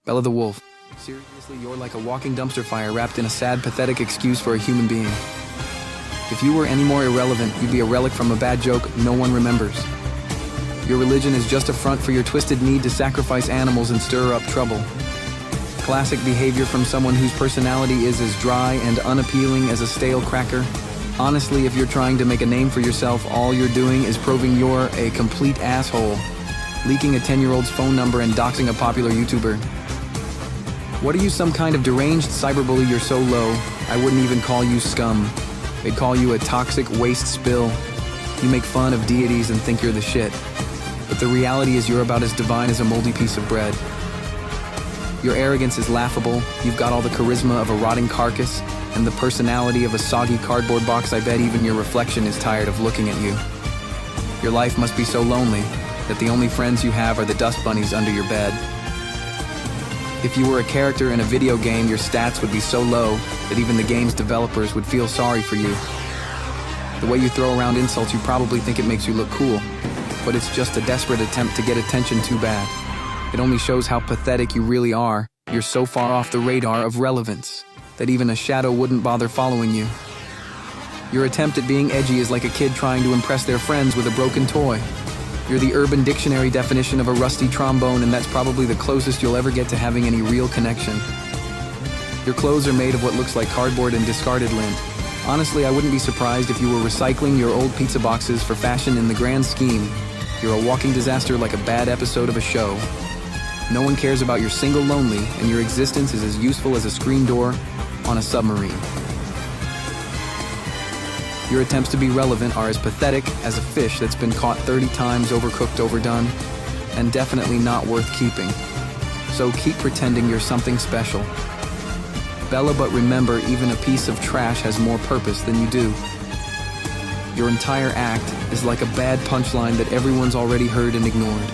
Bella the Wolf. Seriously, you're like a walking dumpster fire wrapped in a sad, pathetic excuse for a human being. If you were any more irrelevant, you'd be a relic from a bad joke no one remembers. Your religion is just a front for your twisted need to sacrifice animals and stir up trouble. Classic behavior from someone whose personality is as dry and unappealing as a stale cracker. Honestly, if you're trying to make a name for yourself, all you're doing is proving you're a complete asshole, leaking a 10-year-old's phone number and doxing a popular YouTuber. What are you, some kind of deranged cyberbully? You're so low, I wouldn't even call you scum. They'd call you a toxic waste spill. You make fun of deities and think you're the shit. But the reality is you're about as divine as a moldy piece of bread. Your arrogance is laughable, you've got all the charisma of a rotting carcass, and the personality of a soggy cardboard box. I bet even your reflection is tired of looking at you. Your life must be so lonely that the only friends you have are the dust bunnies under your bed. If you were a character in a video game, your stats would be so low that even the game's developers would feel sorry for you. The way you throw around insults, you probably think it makes you look cool, but it's just a desperate attempt to get attention. Too bad. It only shows how pathetic you really are. You're so far off the radar of relevance that even a shadow wouldn't bother following you. Your attempt at being edgy is like a kid trying to impress their friends with a broken toy. You're the Urban Dictionary definition of a rusty trombone, and that's probably the closest you'll ever get to having any real connection. Your clothes are made of what looks like cardboard and discarded lint. Honestly, I wouldn't be surprised if you were recycling your old pizza boxes for fashion. In the grand scheme, you're a walking disaster, like a bad episode of a show. No one cares about your single lonely, and your existence is as useful as a screen door on a submarine. Your attempts to be relevant are as pathetic as a fish that's been caught 30 times, overcooked, overdone, and definitely not worth keeping. So keep pretending you're something special. Bella, but remember, even a piece of trash has more purpose than you do. Your entire act is like a bad punchline that everyone's already heard and ignored.